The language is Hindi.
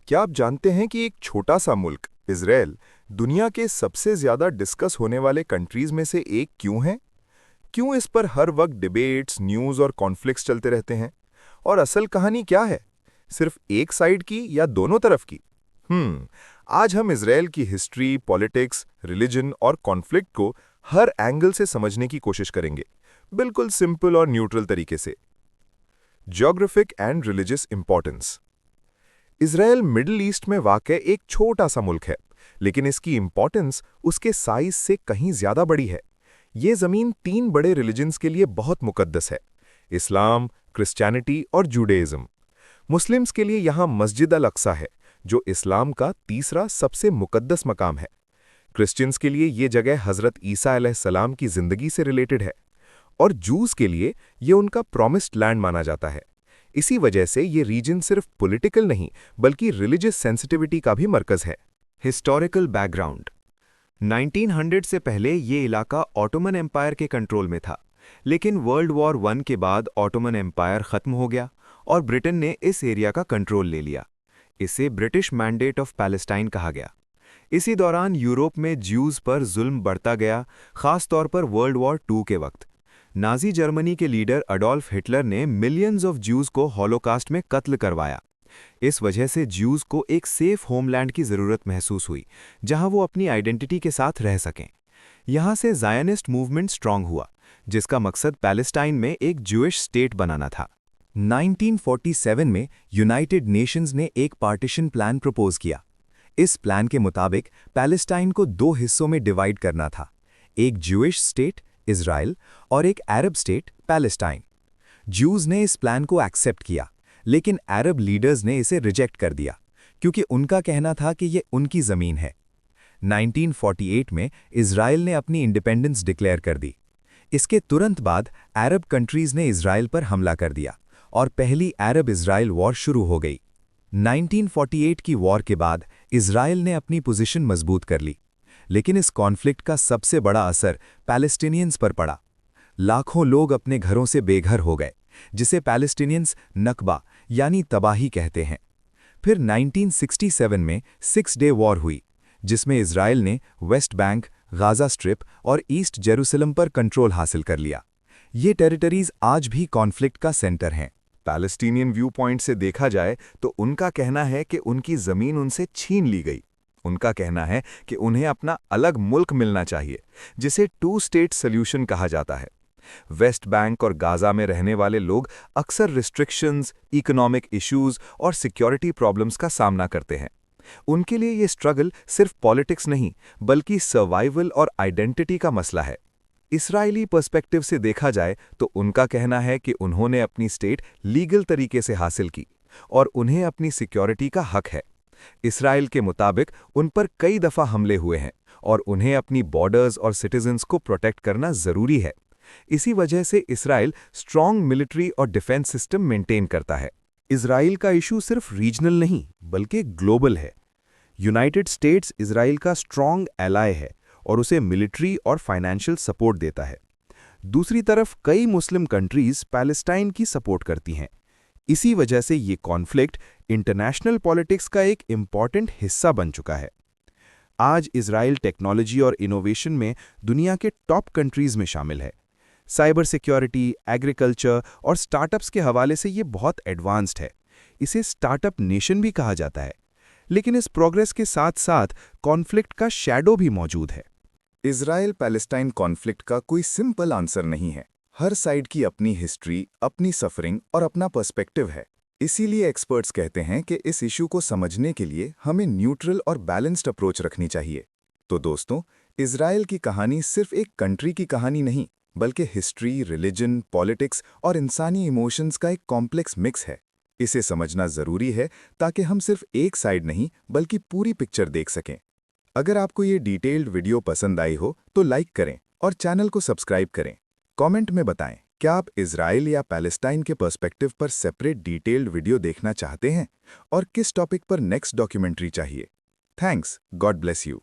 क्या आप जानते हैं कि एक छोटा सा मुल्क इजराइल दुनिया के सबसे ज्यादा डिस्कस होने वाले कंट्रीज में से एक क्यों है? क्यों इस पर हर वक्त डिबेट्स, न्यूज़ और कॉन्फ्लिक्ट्स चलते रहते हैं? और असल कहानी क्या है? सिर्फ एक साइड की या दोनों तरफ की? आज हम इजराइल की हिस्ट्री, पॉलिटिक्स, रिलीजन और कॉन्फ्लिक्ट को हर एंगल से समझने की कोशिश करेंगे, बिल्कुल सिंपल और न्यूट्रल तरीके से। Geographic and religious importance. Israel middle east में वाक़ एक छोटा सा मुल्क है, लेकिन इसकी इंपॉर्टेंस उसके साइज से कहीं ज्यादा बड़ी है। ये जमीन तीन बड़े रिलीजन्स के लिए बहुत मुकद्दस है: इस्लाम, क्रिश्चियनिटी और जूडाइज्म। मुस्लिम्स के लिए यहाँ मस्जिद अल अक्सा है, जो इस्लाम का तीसरा सबसे मुकद्दस मकाम है। क्रिश्चियंस के लिए ये जगह हज़रत ईसा अलैहिस्सलाम की ज़िंदगी से रिलेटेड है, और जूस के लिए ये उनका प्रॉमिस्ड लैंड माना जाता है। इसी वजह से ये रीजन सिर्फ पॉलिटिकल नहीं बल्कि रिलीजियस सेंसिटिविटी का भी मरकज है। Historical background. 1900 से पहले ये इलाका ऑटोमन एम्पायर के कंट्रोल में था, लेकिन वर्ल्ड वॉर 1 के बाद ऑटोमन एम्पायर खत्म हो गया और ब्रिटेन ने इस एरिया का कंट्रोल ले लिया। इसे ब्रिटिश मैंडेट ऑफ पैलेस्टाइन कहा गया। इसी दौरान यूरोप में ज्यूज पर जुल्म बढ़ता गया, खास तौर पर वर्ल्ड वॉर 2 के वक्त। नाजी जर्मनी के लीडर अडोल्फ हिटलर ने मिलियंस ऑफ ज्यूज को हॉलोकास्ट में कत्ल करवाया। इस वजह से ज्यूज को एक सेफ होमलैंड की ज़रूरत महसूस हुई, जहां वो अपनी आइडेंटिटी के साथ रह सकें। यहां से ज़ायनिस्ट मूवमेंट स्ट्रांग हुआ, जिसका मकसद पैलेस्टाइन में एक ज्यूइश स्टेट बनाना था। 1947 में यूनाइटेड नेशंस ने एक पार्टीशन प्लान प्रपोज किया। इस प्लान के मुताबिक पैलेस्टाइन को दो हिस्सों में डिवाइड करना था: एक ज्यूइश स्टेट इजराइल और एक अरब स्टेट पैलेस्टाइन। ज्यूज ने इस प्लान को एक्सेप्ट किया, लेकिन अरब लीडर्स ने इसे रिजेक्ट कर दिया, क्योंकि उनका कहना था कि ये उनकी ज़मीन है। 1948 में इजराइल ने अपनी इंडिपेंडेंस डिक्लेयर कर दी। इसके तुरंत बाद अरब कंट्रीज़ ने इजराइल पर हमला कर दिया और पहली अरब इजराइल वॉर शुरू हो गई। 1948 की वॉर के बाद इजराइल ने अपनी पोजीशन मजबूत कर ली, लेकिन इस कॉन्फ्लिक्ट का सबसे बड़ा असर पैलेस्टीनियंस पर पड़ा। लाखों लोग अपने घरों से बेघर हो गए, जिसे पैलेस्टीनियंस नकबा यानी तबाही कहते हैं। फिर 1967 में 6 डे वॉर हुई, जिसमें इजराइल ने वेस्ट बैंक, गाजा स्ट्रिप और ईस्ट जेरूसलम पर कंट्रोल हासिल कर लिया। ये टेरिटरीज आज भी कॉन्फ्लिक्ट का सेंटर हैं। पैलेस्टीनियन व्यू पॉइंट से देखा जाए तो उनका कहना है कि उनकी ज़मीन उनसे छीन ली गई। उनका कहना है कि उन्हें अपना अलग मुल्क मिलना चाहिए, जिसे 2 स्टेट सॉल्यूशन कहा जाता है। वेस्ट बैंक और गाजा में रहने वाले लोग अक्सर रिस्ट्रिक्शंस, इकोनॉमिक इश्यूज और सिक्योरिटी प्रॉब्लम्स का सामना करते हैं। उनके लिए ये स्ट्रगल सिर्फ पॉलिटिक्स नहीं बल्कि सर्वाइवल और आइडेंटिटी का मसला है। इस्राएली पर्सपेक्टिव से देखा जाए तो उनका कहना है कि उन्होंने अपनी स्टेट लीगल तरीके से हासिल की और उन्हें अपनी सिक्योरिटी का हक है। इस्राएल के मुताबिक उन पर कई दफ़ा हमले हुए हैं और उन्हें अपनी बॉर्डर्स और सिटीजन्स को प्रोटेक्ट करना ज़रूरी है। इसी वजह से इस्राएल स्ट्रॉन्ग मिलिट्री और डिफेंस सिस्टम मेंटेन करता है। इजराइल का इशू सिर्फ रीजनल नहीं बल्कि ग्लोबल है। यूनाइटेड स्टेट्स इजराइल का स्ट्रॉन्ग एलाय है और उसे मिलिट्री और फाइनेंशियल सपोर्ट देता है। दूसरी तरफ कई मुस्लिम कंट्रीज पैलेस्टाइन की सपोर्ट करती हैं। इसी वजह से ये कॉन्फ्लिक्ट इंटरनेशनल पॉलिटिक्स का एक इम्पॉर्टेंट हिस्सा बन चुका है। आज इजराइल टेक्नोलॉजी और इनोवेशन में दुनिया के टॉप कंट्रीज में शामिल है। साइबर सिक्योरिटी, एग्रीकल्चर और स्टार्टअप्स के हवाले से ये बहुत एडवांस्ड है। इसे स्टार्टअप नेशन भी कहा जाता है। लेकिन इस प्रोग्रेस के साथ साथ कॉन्फ्लिक्ट का शैडो भी मौजूद है। इजराइल पैलेस्टाइन कॉन्फ्लिक्ट का कोई सिंपल आंसर नहीं है। हर साइड की अपनी हिस्ट्री, अपनी सफरिंग और अपना पर्सपेक्टिव है। इसीलिए एक्सपर्ट्स कहते हैं कि इस इशू को समझने के लिए हमें न्यूट्रल और बैलेंस्ड अप्रोच रखनी चाहिए। तो दोस्तों, इजराइल की कहानी सिर्फ एक कंट्री की कहानी नहीं बल्कि हिस्ट्री, रिलीजन, पॉलिटिक्स और इंसानी इमोशंस का एक कॉम्प्लेक्स मिक्स है। इसे समझना ज़रूरी है ताकि हम सिर्फ एक साइड नहीं बल्कि पूरी पिक्चर देख सकें। अगर आपको ये डिटेल्ड वीडियो पसंद आई हो तो लाइक करें और चैनल को सब्सक्राइब करें। कमेंट में बताएं, क्या आप इजराइल या पैलेस्टाइन के पर्सपेक्टिव पर सेपरेट डिटेल्ड वीडियो देखना चाहते हैं और किस टॉपिक पर नेक्स्ट डॉक्यूमेंट्री चाहिए। Thanks, God bless you.